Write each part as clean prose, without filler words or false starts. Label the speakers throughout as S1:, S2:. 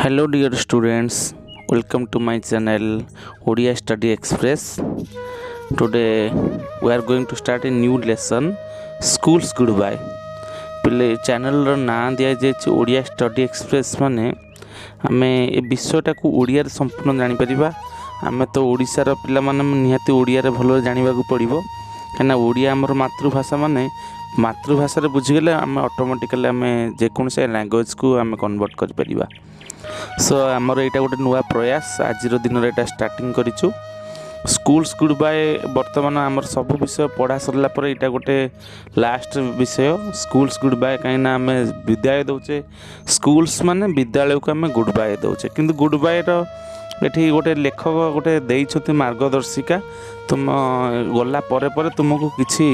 S1: Hello dear students, welcome to my channel Odia Study Express. Today we are going to start a new lesson, Schools Goodbye. पिले channel ना दिया जाए Odia study express माने आमे ए विषयटा को ओडिया रे संपूर्ण जानि परिबा। आमे तो ओडिसा रो पिला माने निहाती ओडिया रे भलो जानिबा को पड़िबो कना ओडिया हमर मातृभाषा माने मातृभाषा रे बुझि गेले आमे ऑटोमेटिकली आमे जे कोन से लैंग्वेज को आमे कन्वर्ट कर परिबा। सो आमर यहाँ गोटे नुआ प्रयास आज दिन यहाँ स्टार्टिंग करूँ स्कूल्स गुड बाय। बर्तमान आमर सब विषय पढ़ा सरला पर यहाँ गोटे लास्ट विषय स्कूल्स गुड बाय कहीं आम विद्यालय दौचे स्कूल्स माने विद्यालय को आम गुड बाय दौचे कि गुड बाय ये गोटे लेखक गोटे देते मार्गदर्शिका तुम गला पर तुमको किसी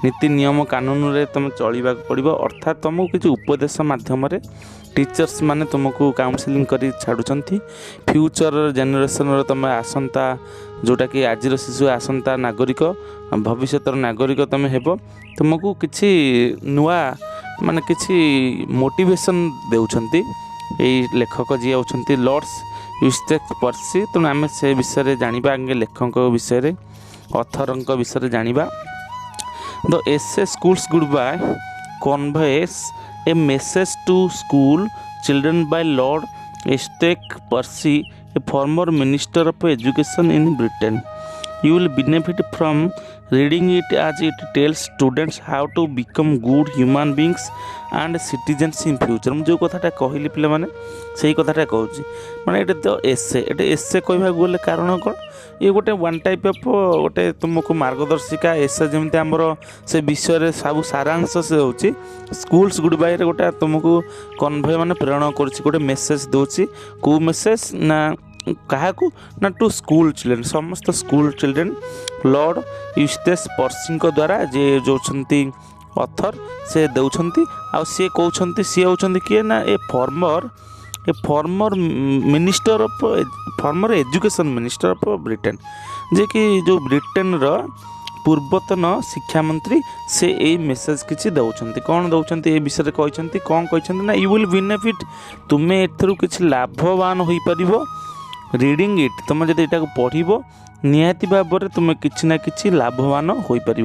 S1: नीति नियम कानून रे तुम चलवा पड़ो अर्थात तुमको किसी उपदेश मध्यम टीचर्स माने तुमको काउंसलिंग करी छाड़ुचंती फ्यूचर जेनेरेशन तुम आसंता जोटा कि आज शिशु आसंता नागरिक भविष्य नागरिक तुम हेब तुमको किसी नुआ माने किसी मोटिवेशन देउछंती यही लेखक जी होउछंती लॉर्ड्स यूस्टेक पर्सी। तेणु आम से विषय जानिबा आगे लेखक विषय ऑथर विषय जानिबा। The essay Schools Goodbye conveys a message to school children by Lord Eustace Percy, a former Minister of Education in Britain. You will benefit from reading it as it tells students how to become good human beings and citizens in future. मुझे जो कथाटा कहली पिला माने सही कथाटा कहूँ माने ये तो एसे कहवा गले कारण कौन ये गोटे वन टाइप ऑफ गोटे तुमको मार्गदर्शिका एसे जमी आमर से विषय सब सारांश से होची स्कूल्स गुड बाय रे गोटे तुमको कन्वे माने प्रेरणा करछि गोटे मेसेज दोछि को मेसेज ना क्या ना टू स्कूल चिल्ड्रेन समस्त स्कूल चिल्ड्रेन लॉर्ड यूस्टेस पर्सी द्वारा जे जो ऑथर से दौरान आ सी कहते सी होती किए ना a former minister of former education minister of Britain जे कि जो ब्रिटेन रो पूर्वतन शिक्षा मंत्री से यही मेसेज किसी दौरान कौन दौरान ये विषय कहते कौन कहते ना यू विल बेनिफिट तुम्हें एथरू किसी लाभवान हो पार रीडिंग इट तुम जब यहाँ पढ़ो निहाती भाव में तुम किसी ना कि लाभवान हो पार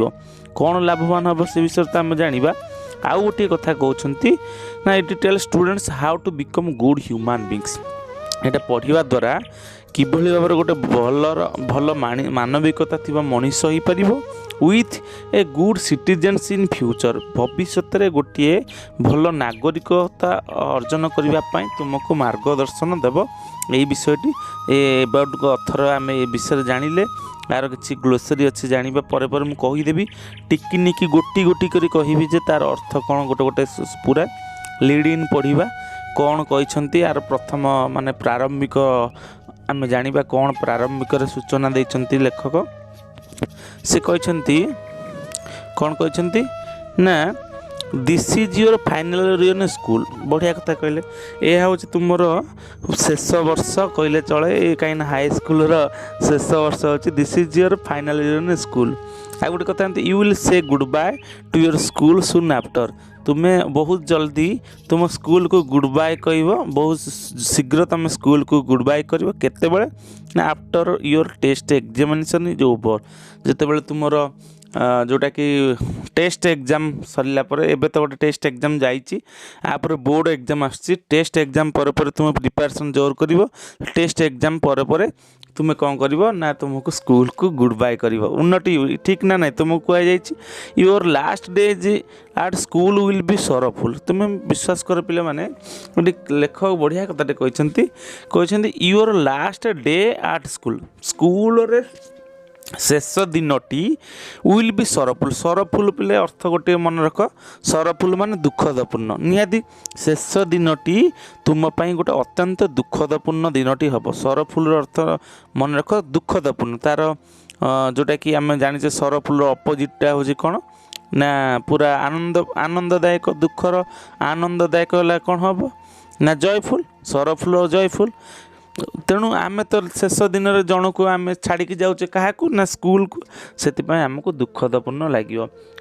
S1: कौन लाभवान हम से विषय तो आम जाना आउ गोटे कथा कहते ना it tell students how to become good human beings यहाँ पढ़ा द्वारा किभली भाव गोटे भल मानविकता थी मनीष हो पार with a good citizens in future भविष्य गोटे भल नागरिकता अर्जन करने तुमको मार्गदर्शन देव यही विषयटी एबाउट अथर आम ए विषय जानिले यार किसी ग्लोसरी अच्छे जाना पर मुझे कहीदेवी टिकी निकी गोटी गोटी करी कहबी जे तार अर्थ कौन गोटे गोटे पूरा लीड इन पढ़ा कौन कहते यार प्रथम माने प्रारंभिक आम जाना कौन प्रारंभिक सूचना देते लेखक से कहते कौन कहते ना this is your final year school बढ़िया कथा कहले यह हूँ तुम शेष वर्ष कहले चले कहीं हाई स्कूल शेष वर्ष हो this is your final year school आ गोटे कथा you will say goodbye to your school soon after तुम्हें बहुत जल्दी तुम स्कूल को गुड बाय कह बहुत शीघ्र तुम स्कूल को गुड बाय कर केते ना after your test examination is over जिते तुम जोटा कि टेस्ट एग्जाम सरला एबे तो गोटे टेस्ट एग्जाम जापर बोर्ड एग्जाम आसी टेस्ट एग्जाम पर तुम प्रिपरेशन जोर कर टेस्ट एग्जाम पर तुम्हें कौन कर ना तुमको स्कूल को गुड बाय कर उन्नति ठीक ना नहीं तुमको कहुई your last days at school will be sorrowful तुम्हें विश्वास कर पे मैंने गोटे लेखक बढ़िया कथाटे कहते your last day at school school रे शेष दिनटी विल बी सरफुल सरफुल पिले अर्थ गोटे मन रख सरफुल मान दुखदपूर्ण निहाती शेष दिनटी तुमपाई गोटे अत्यंत दुखदपूर्ण दिनटी हम सरफुल अर्थ मन रख दुखदपूर्ण तार जोटा कि आम जाने सरफुल अपोजिटा हूँ कौन ना पूरा आनंददायक दुखर आनंददायक कौन हम ना जयफुल सरफुल जयफुल तेणु आम तो शेष दिन जन को आम छाड़ी जाऊे क्या ना स्कूल को से आमको दुखदपूर्ण लगे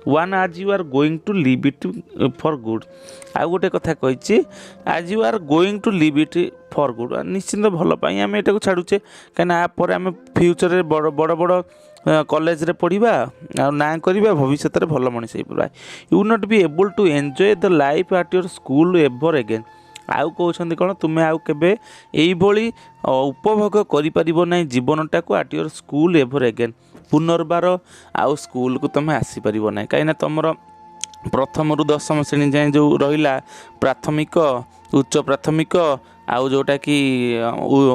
S1: वन आज you are going to live it for good आउ गोटे कथा कही आज you are going to live it for good निश्चिंत भल आम यहाँ छाड़ुचे कहीं आम फ्यूचर बड़ बड़ बड़ कॉलेज रे पढ़ा आ ना करवा भविष्य में भल मनीष हो पारा you not be able to enjoy the life at your school ever again आउ कहते कौन तुम्हें आउ केबे यही उपभोग कर जीवनटा को at your school ever again पुनर्बार आउ स्कूल को तुम्हें आसीपर ना कहीं तुम प्रथम रु दशम श्रेणी जाए जो रहा प्राथमिक उच्च प्राथमिक आउ जोटा कि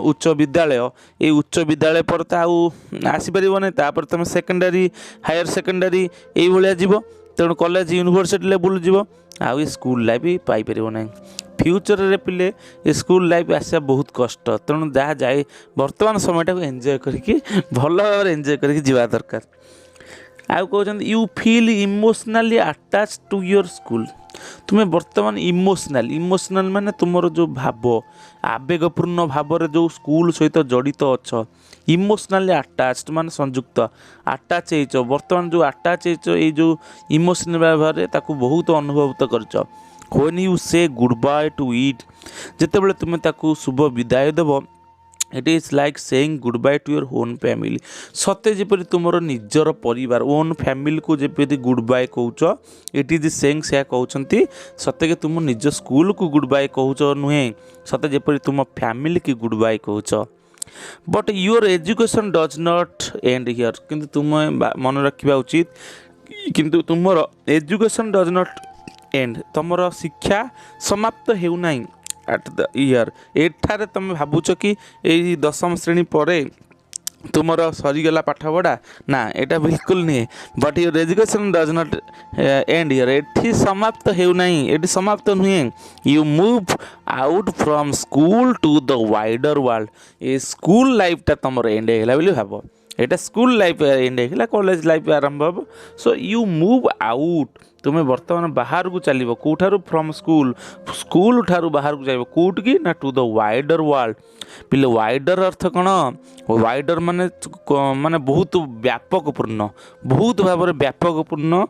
S1: उच्च विद्यालय ये उच्च विद्यालय पर तो आउ आसीपर ना तापर तुम सेकेंडरी हायर सेकेंडरी ये जीव तेणु कॉलेज यूनिवर्सिटी लेवल जीव आउ ये स्कूल लाइफ भी पाइपर ना फ्यूचर रे पिले ये स्कूल लाइफ आसा बहुत कष्ट तेणु जहाँ जाए वर्तमान समय को एंजॉय करके भल भाव एंजॉय करके जीवा दरकार आउ कहते you feel emotionally attached to your school तुम्हें वर्तमान इमोशनल माने तुमर जो भाव आवेगपूर्ण भाव जो स्कूल सहित जड़ित अच्छ इमोशनली अटैच्ड मान संयुक्त अटैच हो वर्तमान जो अटैच हो जो इमोशनल भाव में ताकू बहुत अनुभूत कर when you say goodbye to it जितेबाला तुम्हें ताकू शुभ विदाय देव it is like saying goodbye to your own family सते जेपरि तुमर निजर परिवार ओन फैमिली को जेपरि गुड बाय कहूच इट इज सेइंग से कहते सते कि तुम निज स्कूल को गुड बाय कहूच नुहे सते जेपरि तुम फैमिली की गुड बाय कहूच but your education does not end here किंतु तुम मन रखा उचित किंतु तुमर एजुकेशन डज नॉट एंड तुमर शिक्षा समाप्त हेउना एट द ईयर एठारे तुम भावुच कि यही दशम श्रेणी पर तुमर सरीगला पाठ पढ़ा ना एटा बिल्कुल नहीं but your education does not end here एठी समाप्त हेउना एठी समाप्त नुहे you move out from school to the wider world ये स्कूल लाइफटा तुमर एंड होगा बोली भाव एटा स्कूल लाइफ एंड होगा कॉलेज लाइफ आरंभ हम सो यू मूव आउट तुम्हें वर्तमान बाहर को चलो कौठार फ्रॉम स्कूल स्कूल ठारू बाहर को जाइब कौट की ना टू द वाइडर वर्ल्ड पिले वाइडर अर्थ कौन वाइडर माने माने बहुत व्यापकपूर्ण बहुत भाव में व्यापकपूर्ण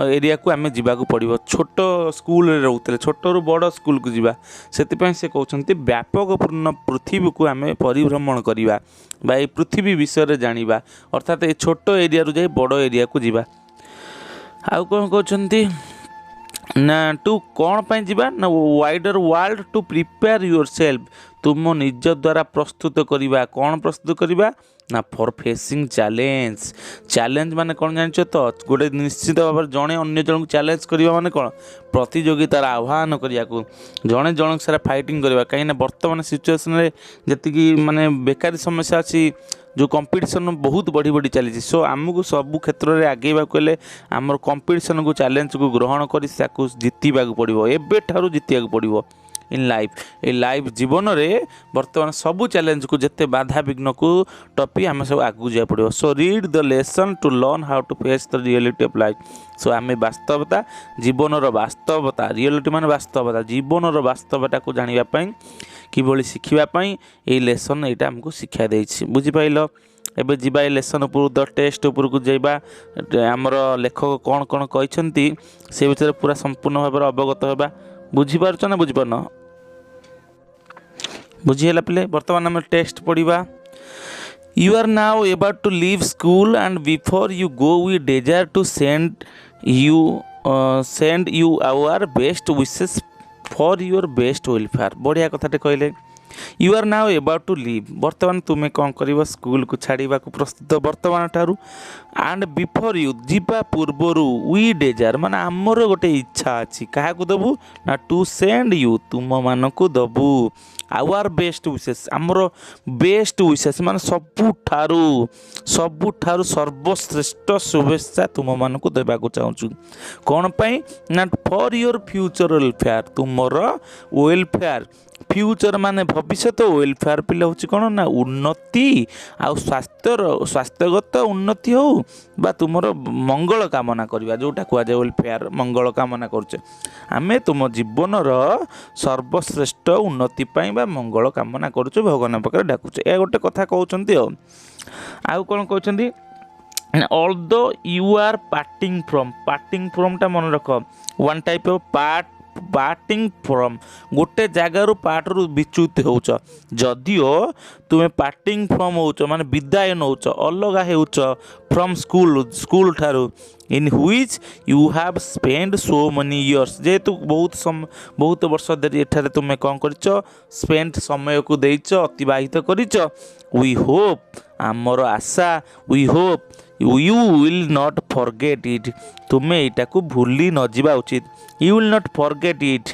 S1: एरिया को आम जावाक पड़ो छोट स्कूल रोते छोट रू बड़ स्कूल को जीवा से कहते व्यापकपूर्ण पृथ्वी को आम परिभ्रमण करवा पृथ्वी विषय जानिबा अर्थात ये छोट एरिया जाए बड़ एरिया को जीवा आउ कौन कहते ना टू कौन पाई जीवा ना wider world to prepare yourself तुम निज द्वारा प्रस्तुत करवा कौन प्रस्तुत करवा ना फॉर फेसिंग चैलेंज चैलेंज माने कौन जान तो गोटे निश्चित भाव में जड़े अन्य जन को चैलेंज करवा माने कौन प्रतियोगितार आह्वान करने को जड़े जन सारा फाइटिंग करवा कहीं वर्तमान सिचुएसन जी माने बेकारी समस्या अच्छी जो कंपटीशन बहुत बढ़ी बढ़ी चली सो आमको सब क्षेत्र में आगेवा हेल्ले आमर कंपटीशन को चैलेंज को ग्रहण कर जितवा पड़ो एवं जितवा पड़ो इन लाइफ ए लाइफ जीवन में वर्तमान सबू चैलेंज को जिते बाधा विघ्न को टपी आम सब आगू जा पड़ो so read the lesson to learn how to face the reality of life सो आम वास्तवता जीवन वास्तवता रियलिटी मान वास्तवता जीवन वास्तवता को जानापी किभली शिखापी ये लेसन यहाँ आमको शिक्षा देछि बुझिपाइल एबे जीवा लेसन उपर द टेस्ट उपर को जाइबा आमर लेखक कौन कौन कहते से विषय पूरा संपूर्ण भाव में अवगत होगा बुझीपार ना बुझीपार बुझीला पिले वर्तमान आम टेस्ट पढ़ा you are now about to leave school and before you go we desire to send you our best wishes for your best welfare बढ़िया कथाटे कहले you are now about to leave वर्तमान तुम्हें कौन कर स्कूल को छाड़ा प्रस्तुत वर्तमान ठारू एंड बिफोर यू जीवा पूर्वर वी डेजार माने आमर गोटे इच्छा अच्छी क्या दबू ना टू सेंड यू तुम मान को दबू आवर बेस्ट विशेष आमर बेस्ट विशेष मान सबुठारू सर्वश्रेष्ठ शुभेच्छा तुम मान को देवाक चाहूँ कौन पाई ना फॉर योर फ्यूचर वेलफेयर तुमर वेलफेयर फ्यूचर माने भविष्यत वेलफेयर पिले हूँ कौन ना उन्नति आउ स्वास्थ्यगत उन्नति हो बा तुम मंगल कामना करवा जोटा कहुए वेलफेयर मंगल कामना करुचे आमे तुम जीवनर सर्वश्रेष्ठ उन्नति बा मंगल कामना करुचे भगवान पाखे डाकुचे ए गोटे कथा कहते आउ कौन कहते although you are parting from टा मन रख one type of parting from गोटे जगार पार्ट रु विच्युत होच जदिओ तुम्हें पार्टिंग फ्रॉम होच माने विदाय नौच अलग होच फ्रॉम स्कूल ठारू in which you have spend so money years जेहेतु बहुत वर्ष धरी एठारे तुम्हें कौन करिच स्पेंड समय को देइच अतिबाहित करिच वी होप आमर आशा we hope you will not forget it तुम्हें यहाँ को भूली न जावा उचित you will not forget it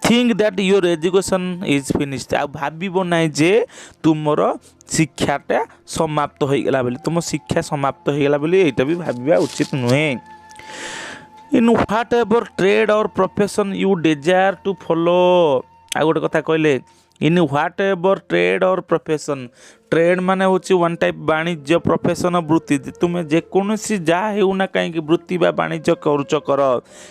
S1: think that your education is finished आ भाव ना जे तुमर शिक्षाटा समाप्त हो गला बोली तुम शिक्षा समाप्त हो गला बोली यहाँ भी भाविया उचित नुहे in whatever trade or profession you desire to follow आ गोटे कथा कहले in whatever trade or profession trade माने होची वन टाइप वाणिज्य प्रोफेशन वृत्ति तुम्हें जेकोसी जहाँ होना कहीं वृत्ति बा वाणिज्य करुच कर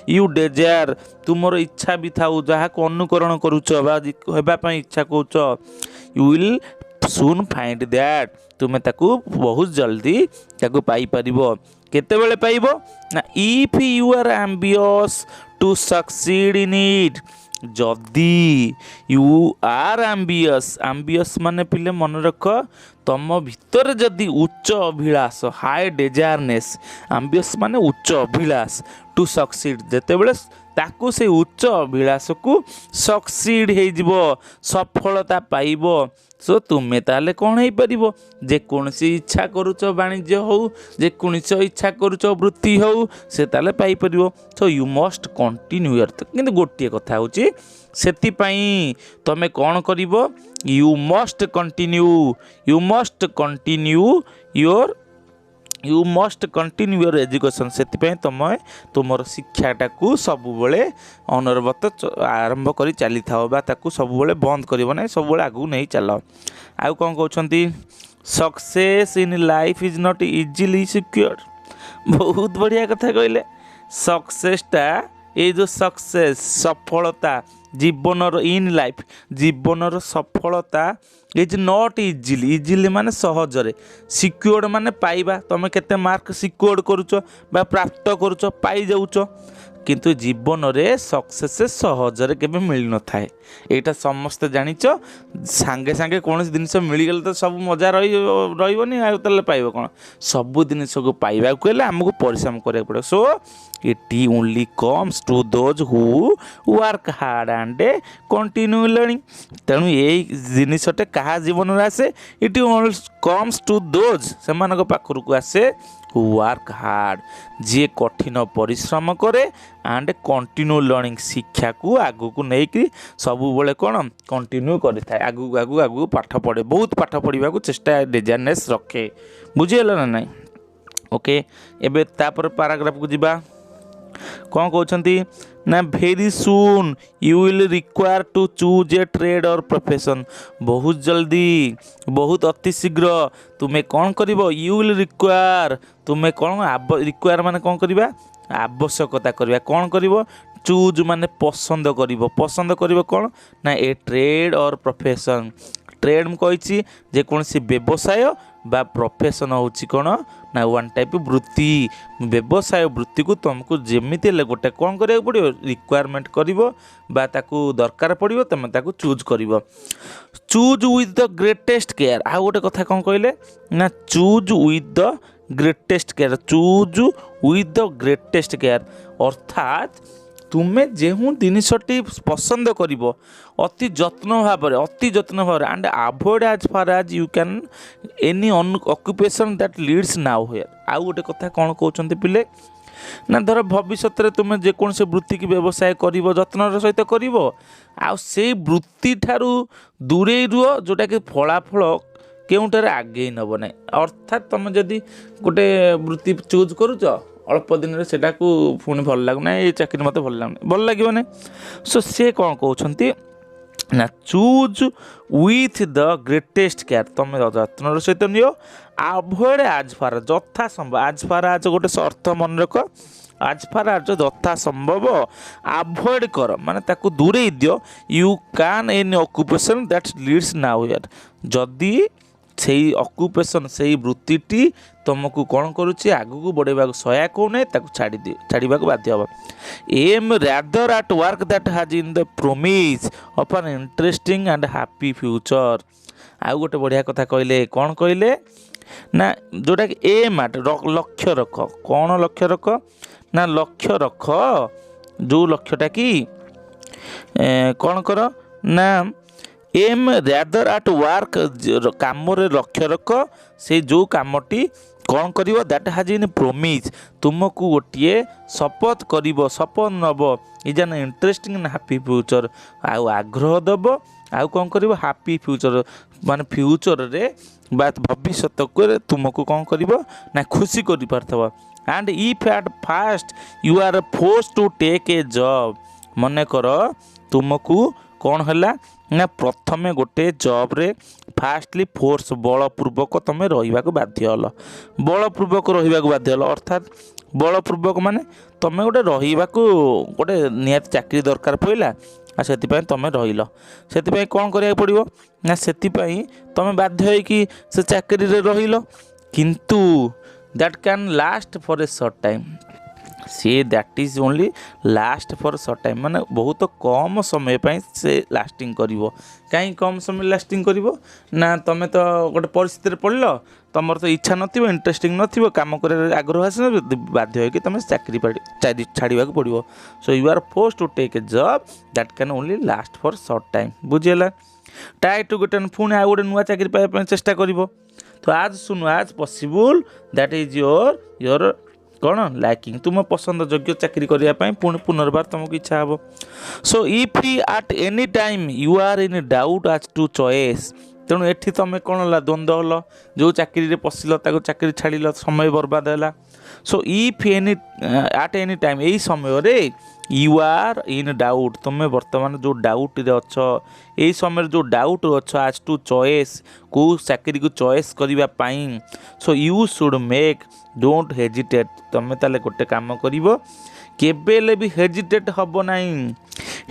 S1: यू डिजायर तुमर इच्छा भी थाउ जहाँ को अनुकरण करुच होगापी इच्छा कौच you will soon find that तुम्हें ताकू बहुत जल्दी ताकू पाई परिबो केतेबेले पाइबो ना if you are ambitious to succeed in it जदि यू आर आम्बियस माने पिले मन रख तुम भितर जदि उच्च अभिलाष हाई डेजारनेस आम्बियस माने उच्च अभिलाष टू सक्सीड जेतेबेले ताकू से उच्च अभिलाष को सक्सीड हो सफलता पाइब सो तुम्हें ताले कौन हो पार जेकोसी इच्छा करुच वाणिज्य हो जेकोसी इच्छा करुच वृत्ति हो से ताले पाई परिबो so you must continue your किंतु गोटे कथा होची सेतिपाई तमे कौन करिवो you must continue your education से तुमर शिक्षाटा को सबुबले अनवरत आरंभ कर चली था ताकू सबुबले बंद करिवो नै सबुबले आगु नहीं चल आउ कौन कहउछंती success in life is not easily secured बहुत बढ़िया कथा कहले सक्सेसटा ये जो सक्सेस सफलता जीवनर इन लाइफ जीवनर सफलता इज नॉट इजिली माने सहजरे सिक्योर्ड माने पाइबा तुम केते मार्क सिक्योर्ड करुच बा प्राप्त करुच पाई जाउच किंतु जीवन रे सक्सेस सहजरे केबे मिल न थाए एटा समस्त जानिच सांगे सांगे कौन जिनस मिलगले तो सब मजा रही आ पाइब कौन सब जिनस को पाइबा को आमको परिश्रम करा पड़े so it only comes to those who work hard and continue learning तेणु ये जिनसटे क्या जीवन में आसे it only comes to those से पाखर को आसे हु वर्क हार्ड जी कठिन परिश्रम करे एंड कंटिन्यू लर्निंग शिक्षा को आगू को लेकिन सबु बेले कौन कंटिन्यू करें आगू आगू आगू पाठ पढ़े बहुत पाठ पढ़ा को चेष्टा डिजाइनेस रखे बुझीगल ना नहीं ओके एबे तापर पैराग्राफ को जीवा कौन कहते ना very soon you will require to choose a trade or profession बहुत जल्दी बहुत अति शीघ्र तुम्हें कौन कर यू विल रिक्वायर तुम्हें कौन रिक्वायर माने कौन करवा आवश्यकता करवा कौन कर चूज माने पसंद कर कौन ना ए ट्रेड और प्रोफेशन ट्रेड कही जेकोसी व्यवसाय बा प्रोफेशन हूँ कौन ना वन टाइप वृत्ति व्यवसाय वृत्ति को तुमको जमीती हेल्ले गोटे कौन करा पड़ो रिक्वायरमेंट कर दरकार पड़ो तुम ताकू चूज कर choose with the greatest care आ गोटे कथा कौन कहले ना choose with the greatest care choose with the greatest care अर्थात तुम्हें जो जिनसटी पसंद कर अति जत्न भाव and avoid as far as you can any occupation that leads nowhere आउ गोटे कथा कौन कहते पिले ना धर भविष्य में तुम्हें जेकोसी वृत्ति की व्यवसाय कर जत्नर सहित कर से वृत्ति ठारू दूरे रुह जोटा कि फलाफल केउंटार आगे नब ना अर्थात तुम जदि गोटे वृत्ति चूज करुच अल्प दिन से पुणी भल लगुना ये चाकरी मत भल लगना भल लगे सो सी कौन कहते ନା choose with the greatest care, ତୁମେ ଯତ୍ନର ସହିତ ନିଅ। ଆଭଏଡ଼ ଆଜ୍ ଫାର, ଯଥା ସମ୍ଭବ, ଆଜ୍ ଫାର ଆଜ୍ ଗୋଟେ ଅର୍ଥ ମନେ ରଖ, ଆଜ୍ ଫାର ଆଜ୍ ଯଥା ସମ୍ଭବ ଆଭଏଡ଼ କର, ମାନେ ତାକୁ ଦୂରେଇ ଦିଅ। You can an occupation that leads nowhere, ଯଦି ସେଇ ଅକୁପେସନ୍ ସେଇ ବୃତ୍ତିଟି ତୁମକୁ କ'ଣ କରୁଛି ଆଗକୁ ବଢ଼େଇବାକୁ ସହାୟକ ହେଉନାହିଁ, ତାକୁ ଛାଡ଼ିବାକୁ ବାଧ୍ୟ ହେବ। Aim rather at work that has in the promise of an interesting and happy future. ଆଉ ଗୋଟେ ବଢ଼ିଆ କଥା କହିଲେ, କ'ଣ କହିଲେ ନା ଯେଉଁଟାକି ଏମ୍ ଆଟ୍ ଲକ୍ଷ୍ୟ ରଖ, କ'ଣ ଲକ୍ଷ୍ୟ ରଖ ନା ଲକ୍ଷ୍ୟ ରଖ, ଯେଉଁ ଲକ୍ଷ୍ୟଟା କି କ'ଣ କର ନା ଏମ୍ ରାଦର ଆଟ୍ ୱାର୍କ, କାମରେ ଲକ୍ଷ୍ୟ ରଖ, ସେ ଯେଉଁ କାମଟି କ'ଣ କରିବ ଦ୍ୟାଟ୍ ହାଜ୍ ଇନ୍ ପ୍ରୋମିସ୍, ତୁମକୁ ଗୋଟିଏ ଶପଥ କରିବ, ଶପଥ ନେବ, is an interesting and happy future, ଆଉ ଆଗ୍ରହ ଦେବ, ଆଉ କ'ଣ କରିବ ହାପି ଫ୍ୟୁଚର୍, ମାନେ ଫ୍ୟୁଚରରେ ବା ଭବିଷ୍ୟତକୁ ତୁମକୁ କ'ଣ କରିବ ନା ଖୁସି କରିପାରୁଥିବ। And if at first you are forced to take a job, ମନେକର ତୁମକୁ କ'ଣ ହେଲା ନା ପ୍ରଥମେ ଗୋଟେ ଜବ୍ରେ ଫାଷ୍ଟଲି ଫୋର୍ସ ବଳପୂର୍ବକ ତୁମେ ରହିବାକୁ ବାଧ୍ୟ ହେଲ, ବଳପୂର୍ବକ ରହିବାକୁ ବାଧ୍ୟ ହେଲ, ଅର୍ଥାତ୍ ବଳପୂର୍ବକ ମାନେ ତୁମେ ଗୋଟେ ରହିବାକୁ ଗୋଟେ ନିହାତି ଚାକିରି ଦରକାର ପଡ଼ିଲା, ଆଉ ସେଥିପାଇଁ ତୁମେ ରହିଲ, ସେଥିପାଇଁ କ'ଣ କରିବାକୁ ପଡ଼ିବ ନା ସେଥିପାଇଁ ତୁମେ ବାଧ୍ୟ ହେଇକି ସେ ଚାକିରିରେ ରହିଲ, କିନ୍ତୁ that can last for a short time, ସେ that is only last for short time, ମାନେ ବହୁତ କମ୍ ସମୟ ପାଇଁ ସେ ଲାଷ୍ଟିଂ କରିବ। କାହିଁ କମ୍ ସମୟ ଲାଷ୍ଟିଂ କରିବ ନା ତୁମେ ତ ଗୋଟେ ପରିସ୍ଥିତିରେ ପଡ଼ିଲ, ତୁମର ତ ଇଚ୍ଛା ନଥିବ, ଇଣ୍ଟରେଷ୍ଟିଂ ନଥିବ, କାମ କରିବାର ଆଗ୍ରହ ଆସିବ, ବାଧ୍ୟ ହୋଇକି ତୁମେ ଚାକିରି ଛାଡ଼ିବାକୁ ପଡ଼ିବ। So you are forced to take a job that can only last for short time, ବୁଝିହେଲା। ଟ୍ରାଏ ଟୁ ଗେଟ୍ ପୁଣି ଆଉ ଗୋଟେ ନୂଆ ଚାକିରି ପାଇବା ପାଇଁ ଚେଷ୍ଟା କରିବ। ତ ଆଜ୍ ସୁନ୍ ଆଜ୍ ପସିବୁଲ୍ ଦ୍ୟାଟ୍ ଇଜ୍ ୟୋର କ'ଣ ଲାଇକିଂ, ତୁମ ପସନ୍ଦ ଯୋଗ୍ୟ ଚାକିରି କରିବା ପାଇଁ ପୁଣି ପୁନର୍ବାର ତୁମକୁ ଇଚ୍ଛା ହେବ। So if at any time you are in doubt as to choice, ତେଣୁ ଏଠି ତୁମେ କ'ଣ ହେଲା ଦ୍ୱନ୍ଦ୍ୱ ହେଲ, ଯେଉଁ ଚାକିରିରେ ପଶିଲ ତାକୁ ଚାକିରି ଛାଡ଼ିଲ, ସମୟ ବର୍ବାଦ ହେଲା। So if at any time, ଏଇ ସମୟରେ ୟୁ ଆର୍ ଇନ୍ ଡାଉଟ୍, ତୁମେ ବର୍ତ୍ତମାନ ଯେଉଁ ଡାଉଟ୍ରେ ଅଛ, ଏଇ ସମୟରେ ଯେଉଁ ଡାଉଟ୍ ଅଛ ଆଜ୍ ଟୁ ଚଏସ୍, କେଉଁ ଚାକିରିକୁ ଚଏସ୍ କରିବା ପାଇଁ, so you should make don't hesitate, ତୁମେ ତାହେଲେ ଗୋଟେ କାମ କରିବ, କେବେ ହେଲେ ବି ହେଜିଟେଟ୍ ହେବ ନାହିଁ।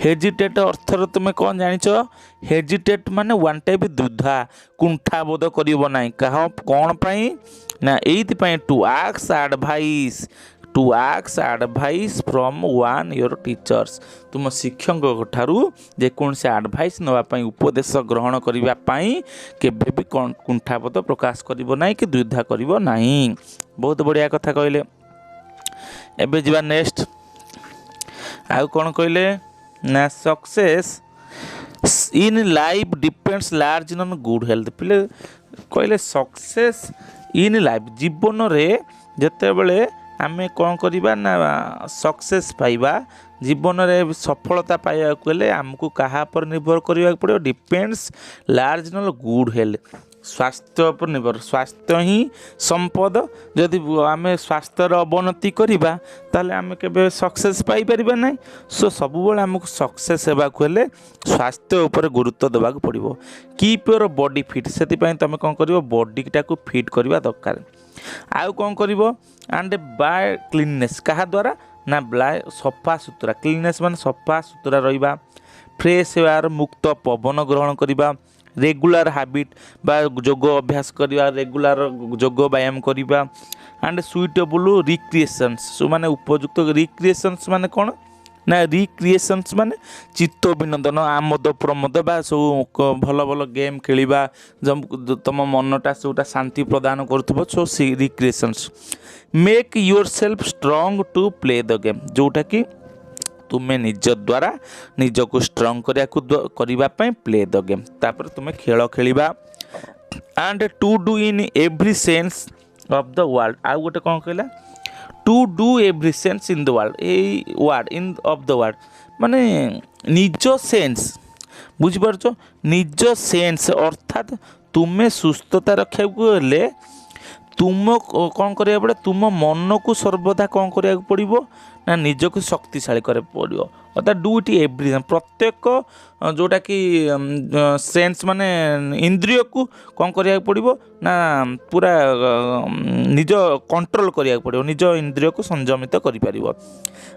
S1: ହେଜିଟେଟ୍ ଅର୍ଥରେ ତୁମେ କ'ଣ ଜାଣିଛ? ହେଜିଟେଟ୍ ମାନେ ୱାନ୍ ଟାଇପ୍ ଦ୍ୱିଧା, କୁଣ୍ଠାବୋଧ କରିବ ନାହିଁ, କ'ଣ ପାଇଁ ନା ଏଇଥିପାଇଁ ଟୁ ଆକ୍ସ advice from one your teachers, ତୁମ ଶିକ୍ଷକଙ୍କ ଠାରୁ ଯେକୌଣସି ଆଡ଼ଭାଇସ୍ ନେବା ପାଇଁ, ଉପଦେଶ ଗ୍ରହଣ କରିବା ପାଇଁ କେବେ ବି କୁଣ୍ଠାବୋଧ ପ୍ରକାଶ କରିବ ନାହିଁ କି ଦ୍ୱିଧା କରିବ ନାହିଁ। ବହୁତ ବଢ଼ିଆ କଥା କହିଲେ। ଏବେ ଯିବା ନେକ୍ସଟ, ଆଉ କ'ଣ କହିଲେ ନା success in life depends large on good health, ପିଲେ କହିଲେ ସକ୍ସେସ୍ ଇନ୍ ଲାଇଫ୍, ଜୀବନରେ ଯେତେବେଳେ ଆମେ କ'ଣ କରିବା ନା ସକ୍ସେସ୍ ପାଇବା, ଜୀବନରେ ସଫଳତା ପାଇବାକୁ ହେଲେ ଆମକୁ କାହା ଉପରେ ନିର୍ଭର କରିବାକୁ ପଡ଼ିବ? Depends large on good health, ସ୍ୱାସ୍ଥ୍ୟ ଉପରେ ନିର୍ଭର, ସ୍ୱାସ୍ଥ୍ୟ ହିଁ ସମ୍ପଦ, ଯଦି ଆମେ ସ୍ୱାସ୍ଥ୍ୟର ଅବନତି କରିବା ତାହେଲେ ଆମେ କେବେ ସକ୍ସେସ୍ ପାଇପାରିବା ନାହିଁ। ସୋ ସବୁବେଳେ ଆମକୁ ସକ୍ସେସ୍ ହେବାକୁ ହେଲେ ସ୍ୱାସ୍ଥ୍ୟ ଉପରେ ଗୁରୁତ୍ୱ ଦେବାକୁ ପଡ଼ିବ। କିପ୍ ୟୋର ବଡି ଫିଟ୍, ସେଥିପାଇଁ ତୁମେ କ'ଣ କରିବ? ବଡିଟାକୁ ଫିଟ୍ କରିବା ଦରକାର। ଆଉ କ'ଣ କରିବ? ଆଣ୍ଡ ବାୟ କ୍ଲିନନେସ୍, କାହା ଦ୍ୱାରା ନା ସଫା ସୁତୁରା, କ୍ଲିନନେସ୍ ମାନେ ସଫା ସୁତୁରା ରହିବା, ଫ୍ରେଶ୍ ଏୟାର, ମୁକ୍ତ ପବନ ଗ୍ରହଣ କରିବା, ରେଗୁଲାର ହାବିଟ୍ ବା ଯୋଗ ଅଭ୍ୟାସ କରିବା, ରେଗୁଲାର ଯୋଗ ବ୍ୟାୟାମ କରିବା, ଆଣ୍ଡ ସୁଇଟେବୁଲ୍ ରିକ୍ରିଏସନ୍ସ, ମାନେ ଉପଯୁକ୍ତ ରିକ୍ରିଏସନ୍ସ ମାନେ କ'ଣ ନା ରିକ୍ରିଏସନ୍ସ ମାନେ ଚିତ୍ତ ବିନୋଦନ, ଆମୋଦ ପ୍ରମୋଦ ବା ସବୁ ଭଲ ଭଲ ଗେମ୍ ଖେଳିବା, ତୁମ ମନଟା ସବୁଟା ଶାନ୍ତି ପ୍ରଦାନ କରୁଥିବ, so see recreations. Make yourself strong to play the game, ଯେଉଁଟାକି ତୁମେ ନିଜ ଦ୍ୱାରା ନିଜକୁ ଷ୍ଟ୍ରଙ୍ଗ କରିବା ପାଇଁ ପ୍ଲେ ଦ ଗେମ୍, ତାପରେ ତୁମେ ଖେଳ ଖେଳିବା। And to do in every sense of the world, ଆଉ ଗୋଟେ କ'ଣ କହିଲା? To do every sense in the world, ଏଇ word in of the world ମାନେ ନିଜ ସେନ୍ସ, ବୁଝିପାରୁଛ? ନିଜ ସେନ୍ସ ଅର୍ଥାତ୍ ତୁମେ ସୁସ୍ଥତା ରଖିବାକୁ ହେଲେ ତୁମ କ'ଣ କରିବାକୁ ପଡ଼ିବ? ତୁମ ମନକୁ ସର୍ବଦା କ'ଣ କରିବାକୁ ପଡ଼ିବ ନା ନିଜକୁ ଶକ୍ତିଶାଳୀ କରିବାକୁ ପଡ଼ିବ, अर्थात डू इट एव्री प्रत्येक जोटा कि सेन्स माने इंद्रिय को कौन करिया पड़िबो ना पूरा निज कंट्रोल करिया पड़िबो निज इंद्रिय को संयमित करि परिबो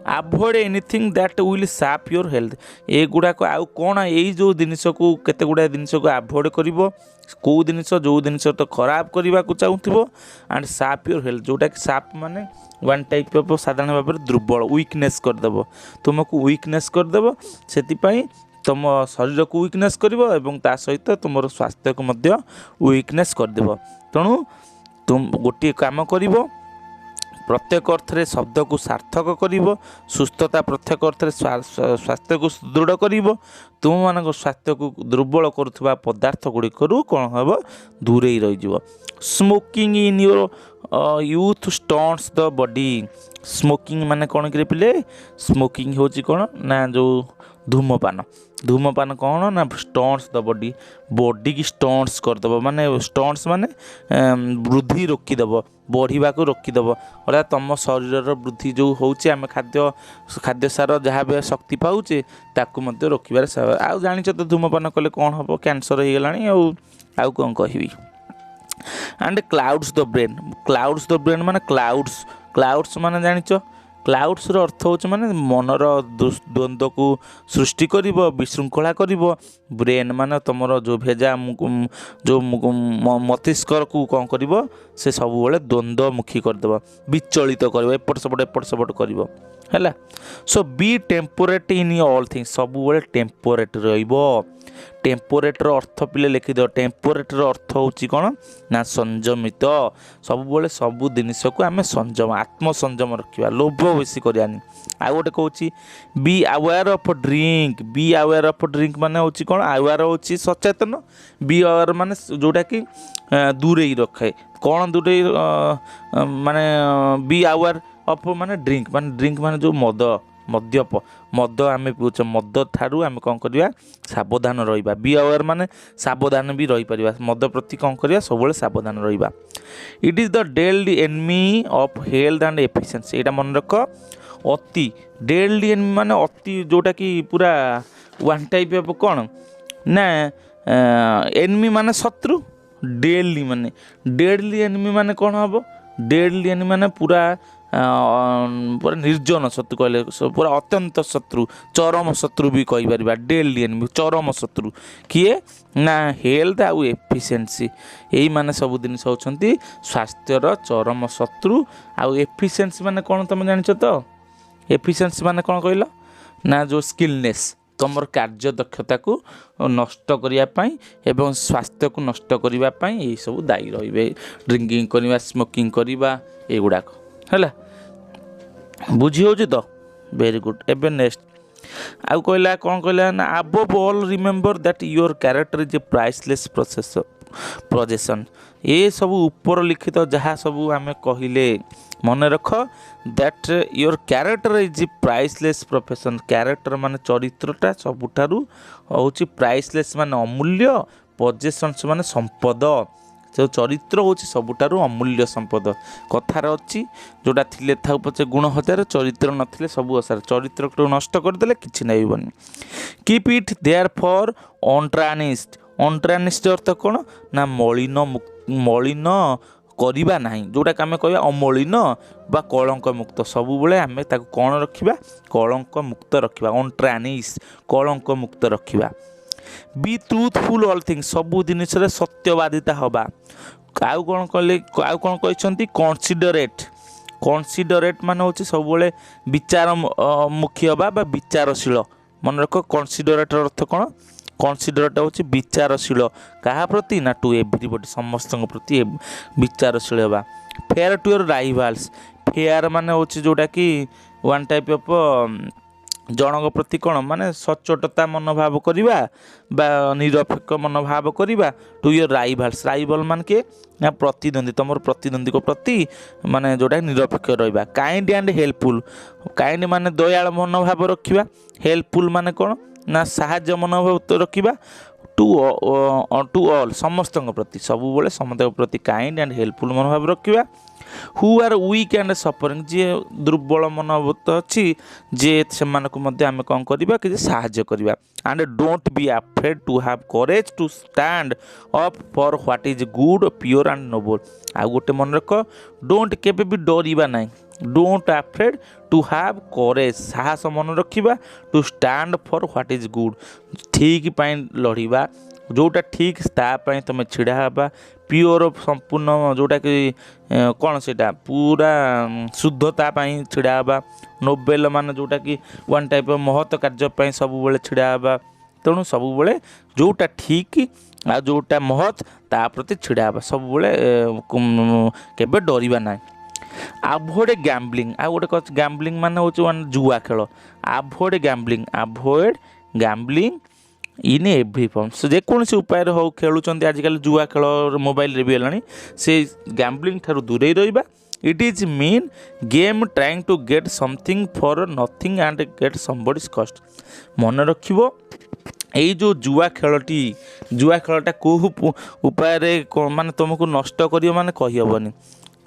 S1: avoid anything that will sap your health ए गुडा को आउ कोन एई जो जिनिस को केते गुडा जिनिस को अवॉइड करिवो को जिनिस जो जिनिस तो खराब करने को चाहूथिबो एंड साप योर हेल्थ जोटा कि साप माने वन टाइप ऑफ साधारण भाव में दुर्बल वीकनेस करदेव तुमको वीकनेस करदेव से तुम शरीर को वीकनेस करिवो एवं ता सहित तुम स्वास्थ्य को मध्य वीकनेस करदेव तेणु तुम गोटे काम करिवो प्रत्येक अर्थ में शब्द को सार्थक करिवो सुस्थता प्रत्येक अर्थ में स्वास्थ्य को सुदृढ़ करिवो तुम मान स्वास्थ्य को दुर्बल करुवा पदार्थ गुड़िक कौन हम दूरे रही smoking in your youth stones the body smoking माने कौन कि पिले स्मोकिंग हो कौन ना जो धूमपान कौन ना स्टॉन्स द बॉडी की स्टॉन्स करदेव माने स्टॉन्स माने वृद्धि रोकीदेव बढ़िया को रोकीदेव अर्थात तुम शरीर वृद्धि जो होम खाद्य सार जहाँ भी शक्ति पाचे ताकू रोकबार आउ जाच तो धूमपान कले कौन हम कैंसर हो गला कौन कहि एंड क्लाउड्स द ब्रेन माने क्लाउड्स माने जानिच क्लाउड्स अर्थ हो माने मनर द्वंद्व को सृष्टि कर विशृंखला कर ब्रेन माने तुम जो भेजा जो मस्तिष्क को कौन कर से सब बड़े द्वंद्वमुखी करदेव विचलित कर एपट सेपट कर है सो बी टेम्पोरेट इन ऑल थिंग्स सब बड़े टेम्पोरेट टेम्पोरेटर अर्थ पिले लिखिद टेम्पोरेटर अर्थ हूँ कौन ना संयमित सब बड़े सब जिनस को आम संयम आत्म संयम रखा लोभ बेसी करानी आउ गोटे कौच बी अवेयर ऑफ ड्रिंक माने हूँ कौन अवेयर हूँ सचेतन बी अवेयर माने जोटा कि दूरे रखे कौन दूरे माने बी अवेयर ऑफ माने ड्रिंक माने जो मद आम पीछे मद ठारू आम कौन करवा सावधान रहा बी अवेयर माने सावधान भी रही पार मद प्रति कौन करवा सब सावधान रहा it is the deadly enemy of health and efficiency यहाँ मन रख अति डेडली एनिमी माने अति जोटा कि पूरा वन टाइप ऑफ कौन ना एनिमी माने शत्रु डेडली एनिमी माने कौन हम डेडली एनिमी माने पूरा पूरा निर्जन शत्रु कहले पूरा अत्यंत शत्रु चरम शत्रु भी कहीपर डेडली एनिमी चरम शत्रु किए ना हेल्थ आउ एफिशिएंसी यही माने सब जिन होती स्वास्थ्यर चरम शत्रु आउ एफिशिएंसी माने कौन तुम जान तो एफिशिएंसी माने कौन कहल ना जो स्किलनेस तुम कार्य दक्षता को नष्ट करने एवं स्वास्थ्य को नष्ट करने यही सब दायी रे ड्रिंकिंग करवा स्मोकिंग करवा एगुड़ाक है बुझी हो तो वेरी गुड एबे नेक्स्ट आउ कहला कौन कहला ना above all remember that your character is a priceless projection ये सब ऊपर लिखित जहाँ सब आम कहले मन रख that your character is priceless profession character माने चरित्रटा सबुठारु होची प्राइसलेस माने अमूल्य पोजेशन्स माने संपद जो चरित्र हूँ सबुठारु अमूल्य संपद कथार अच्छी जोटा थिले था पचे गुण हजार चरित्र नथिले सब असार चरित्र को नष्ट करदे किसी नहीं कीप इट देयर फॉर ऑन्ट्रानिस्ट अर्थ कौन ना मलिन करवा नहीं जोटा कि आम कह अमलिन बा कलंक मुक्त सब बेले आम कौन रखा कलंक मुक्त रखा ऑन्ट्रानिस कलंक मुक्त रखा बी ट्रूथफुल ऑल थिंग्स सब जिनिस सत्यवादिता हवा आउ कौन कहले आउ कौन कहते कनसीडरेट मान हूँ सब विचार मुखी हवा बा विचारशील मन रख कनसीडरेट अर्थ कौन कनसीडरेट हूँ विचारशील क्या प्रति ना टू एवरीबॉडी समस्त प्रति विचारशील हवा fair to your rivals fair माने हूँ जोटा कि वन टाइप ऑफ जनक प्रति कौन माने सचोटता मनोभाव करवा बा निरपेक्ष मनोभाव करवा टू योर राइवल मान के प्रतिद्वंदी तुम प्रतिद्वंदी को प्रति माने जोटा निरपेक्ष रहा काइंड एंड हेल्पफुल काइंड माने दयाल मनोभाव रखा हेल्पफुल माने कौन ना साहाय्य मनोभाव तो रखा टू ऑल समस्त प्रति सब समस्त प्रति काइंड एंड हेल्पफुल मनोभाव रखा who are weak and suffering जी दुर्बल मनोभूत अच्छी जे से आम कौन करवा कि साहाय्य करवा and don't be afraid to have courage to stand up for what is good pure and noble आ गोटे मन रख डोंट केबे भी डरवा ना don't afraid to have courage साहस मन रखा to stand for what is good ठीक लड़वा जोटा ठीक तापाई तुम छिड़ा हवा प्योर संपूर्ण जोटा कि कौन से पूरा शुद्धता छिड़ा हवा नोबेल मान जोटा कि वन टाइप महत् कार्य सब छिड़ा हवा तेणु सब जोटा ठीक आ जोटा महत् ता प्रति छिड़ा हवा सब केबे डरवा ना अवॉइड गैम्बलिंग आ गोटे गैम्बलिंग मान हूँ जुआ खेल अवॉइड गैम्बलिंग इन एव्री फॉर्म से जेकोसी उपाय हो खेलुंट आजिकल जुआ खेल मोबाइल भी है से गैम्बलिंग ठारू दूरे रहा it is mean game trying to get something for nothing and get somebody's cost मन रखिबो यही जो जुआ खेलटा कौ उपाय माने तुमको नष्ट कर माने कहीहबनी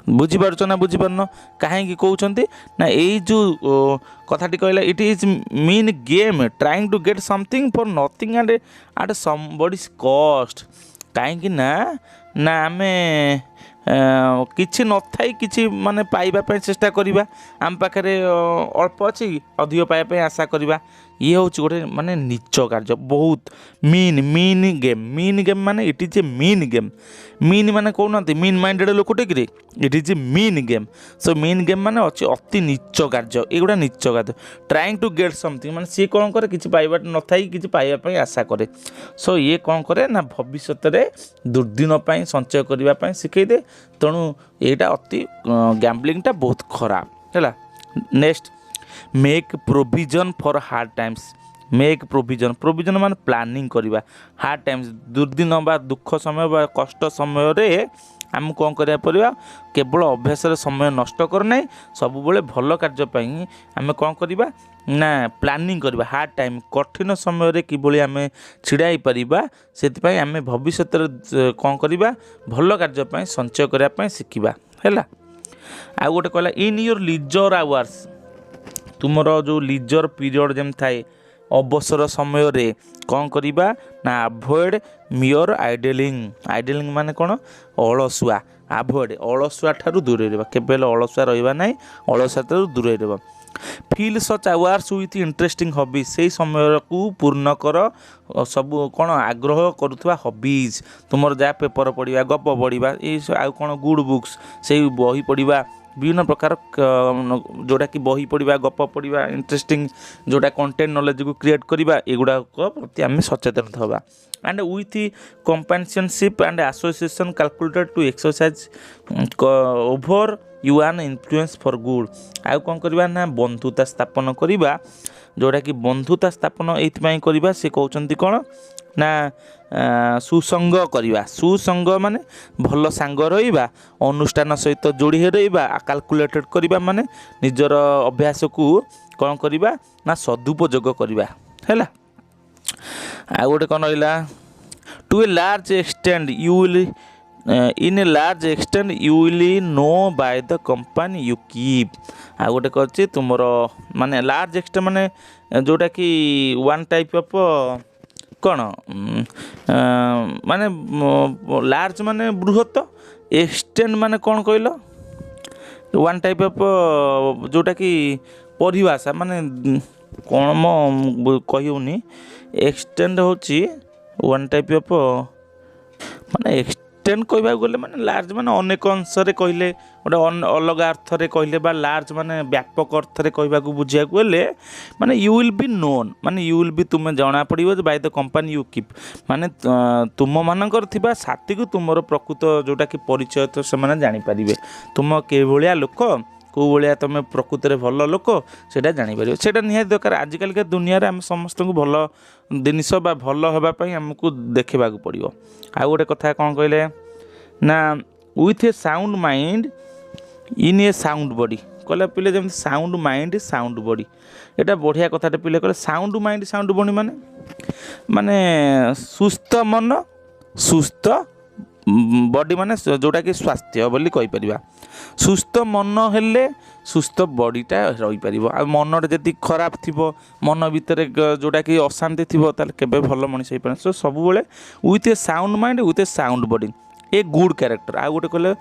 S1: बुझीपार ना बुझीपारन कहीं कहते ना यही जो कथाटी कहला it is mean game trying to get something for nothing and at somebody's cost कहीं ना आम किसी न थाई किसी माने पाइबा चेष्टा करवा आम पाखे अल्प अच्छी अधिक पाइबा आशा करवा ये हूँ गोटे माने नीच कार्य बहुत मीन गेम माने it is a mean game mean माने कहना मीन माइंडेड लोकटे कि it is a mean game so mean game माने अच्छी अति नीच कार्य एगुड़ा नीच कार्य ट्राइंग टू गेट समथिंग माने सी कौन करे किसी पाइबा न थाई किसी पाइबा आशा करे सो ये कौन करे ना भविष्य में दुर्दिन संचय करने शिखई दे तेणु यहाँ अति गैम्बलिंगटा बहुत खराब है। Next make provision for hard times make provision मान प्लानिंग करवा हार्ड टाइम्स दुर्दिन बा दुख समय बा कष्ट समय रे आम कौन करा पड़ा केवल अभ्यास समय नष्ट करना सब भल कार्य आम कौन करवा ना प्लानिंग करवा हार्ड टाइम कठिन समय किभली आम छिड़ा पारिबा से आम भविष्य कौन करवा भल कार्य संचय करने शिखा है। आ गोटे कहला इन योर लीजर आवर्स तुमर जो लीजर पीरियड जम थाए अवसर समय रे कौन करवा ना अवॉइड मियर आइडलिंग माने कौन अलसुआ अवॉइड अलसुआ ठारू दूरे रहा केवल अलसुआ रहा ना अलसुआ ठारू दूरे रहा feel such hours with interesting hobbies से समय को पूर्ण कर सब कौन आग्रह करुवा हॉबीज तुम जहाँ पेपर पढ़ा गप पढ़ा ये आउ कौन गुड बुक्स से बही पढ़ा विभिन्न प्रकार जोटा कि बही पढ़ा गप पढ़ा इंटरेस्टिंग जोटा कंटेंट नॉलेज को क्रिएट करवा एगुड़ा प्रति आम सचेतन हवा and with companionship and association calculated to exercise over you an influence for good आउ कौन करवा ना बंधुता स्थापन करवा जोटा कि बंधुता स्थापन ये करवा से कहते कौन ना सुसंग करवा सुसंग माने भल सांग रहा अनुष्ठान सहित जोड़ी रहा कैलकुलेटेड करवा माने निजर अभ्यास को कौन करवा ना सदुपयोग करवा है। आ गोटे कौन रहा to a large extent you will in a large extent you will know by the company you keep आ गोटे कर तुम माने लार्ज एक्सटेंड माने जोटा कि वन टाइप ऑफ कौन माने लार्ज माने बृहत एक्सटेंड माने कौन कहल वन टाइप ऑफ जोटा कि परिभाषा माने कौन मो कहूनी एक्सटेंड होची वन टाइप ऑफ माने एक्सटेंड कहवाक गले माने लार्ज माने अनेक अंश कहले गोटे अलग अर्थ रे कहले बा लार्ज माने व्यापक अर्थ रे कहवाक बुझिया गले माने यू विल बी नोन माने यू विल बी तुम जना पड़ो bye the company you keep माने तुम मानकर थिबा साथी को तुमर प्रकृत जोटा कि परिचय तो से माने जानि परिबे तुम के भलिया लोक कौ भाया तुम प्रकृत में भल लोक से जापर से निहाती दरकार आजिकल दुनिया आम समस्त को भल जिनस भल होगापी आमको देखा पड़ो। आ गोटे कथा कौन कहले ना with a sound mind in A sound body कहला पिले जमी साउंड माइंड साउंड बॉडी एटा बढ़िया कथाटे पिले कहले साउंड माइंड साउंड बॉडी माने माने सुस्थ मन सुस्थ बॉडी माने जोटा कि स्वास्थ्य बोली कहि परिबा। सुस्थ मन हेले सुस्थ बॉडीटा रही पारिबो। आ मनटा जदि खराब थिबो मन भितर जोटा कि अशांति थिबो ताले केबे भल मनीष होई पारे। सो सब बेले with a sound mind with a sound body a good character. आ गोटे कहले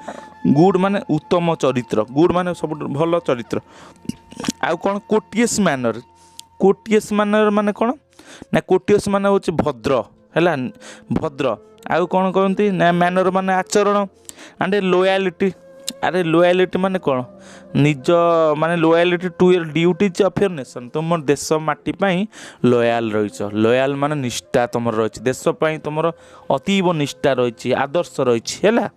S1: गुड माने उत्तम चरित्र, गुड माने सब भल चरित्र। आ कौन कोटियस मैनर माने कौन ना कोटियस माने होची भद्र हैला भद्र। आउ कौन कहती ना मैनर माने आचरण एंड लॉयल्टी। अरे लॉयल्टी माने कौन निज माने loyalty to your duties of your nation. तुम देश माटी पाई लॉयल रहीच। लॉयल माने निष्ठा तुम रही देश पाई तुम अतीव निष्ठा रही आदर्श रही हैला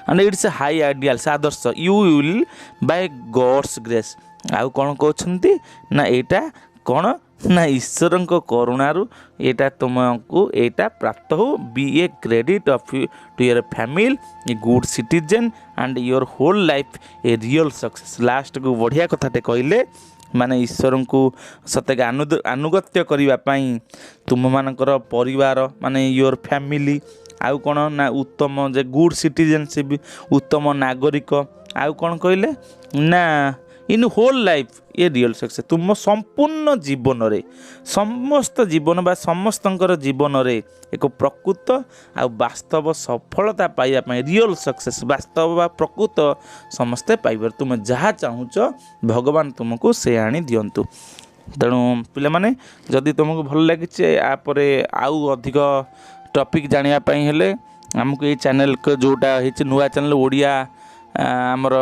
S1: and it's a high ideals आदर्श you will by God's grace. आउ कौन कहते ना एटा कौन ना ईश्वर करुणारू एटा तुमको एटा प्राप्त हो। Be a credit of to your family a good citizen and your whole life a real success. Last को बढ़िया कथाटे कहले माने ईश्वर को सतेक आनुगत्य करने तुम मानकर परिवार माने योर फैमिली आउ कौन ना उत्तम जे गुड सिटीजनशिप उत्तम नागरिक आउ कौन कहले ना इन होल लाइफ ये रियल सक्सेस। तुम संपूर्ण जीवन रे समस्त जीवन बा समस्तंकर जीवन रे एक प्रकृत आ वास्तव सफलता पाइबा पई रियल सक्सेस वास्तव बा प्रकृत समस्ते पाइबर। तुम जहाँ चाहूच भगवान तुमको से आनी दियंतु। तेणु पिला माने जदि तुमको भल लगे आपर आउ अधिक टॉपिक जानिया पई हेले हमको ये चैनल को जोटा है नुआ चैनल ओडिया आमर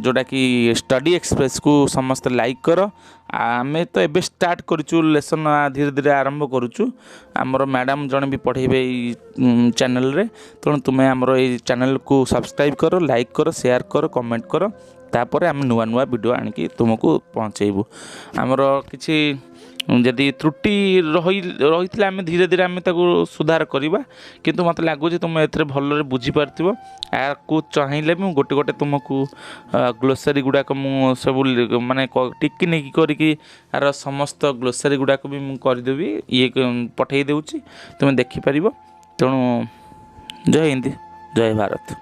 S1: जोटा कि स्टडी एक्सप्रेस को समस्त लाइक कर। आमे तो एबे स्टार्ट करूँ लेसन धीरे धीरे आरंभ करूँ। आमर मैडम जड़े भी पढ़ेबे चैनल रे। तेणु तुम्हें आमर ये चैनल को सब्सक्राइब कर लाइक कर शेयर कर कमेंट कर तापर आम नुआ नुआ वीडियो आनिकी तुमको पहुँचेबू। आमर किसी जदि त्रुटि रही आम धीरे धीरे आम सुधार करवा किंतु मत लगुच तुम ए भल बुझीपार या चाहिए मुझे गोटे गोटे तुमको ग्लोसरी गुड़ाक मु सब माने टिकी निकी करके यार समस्त ग्लोसरी गुड़ाक भी मुझे करदेवी ये पठे दूँ तुम देखिपार। तेणु जय हिंद जय भारत।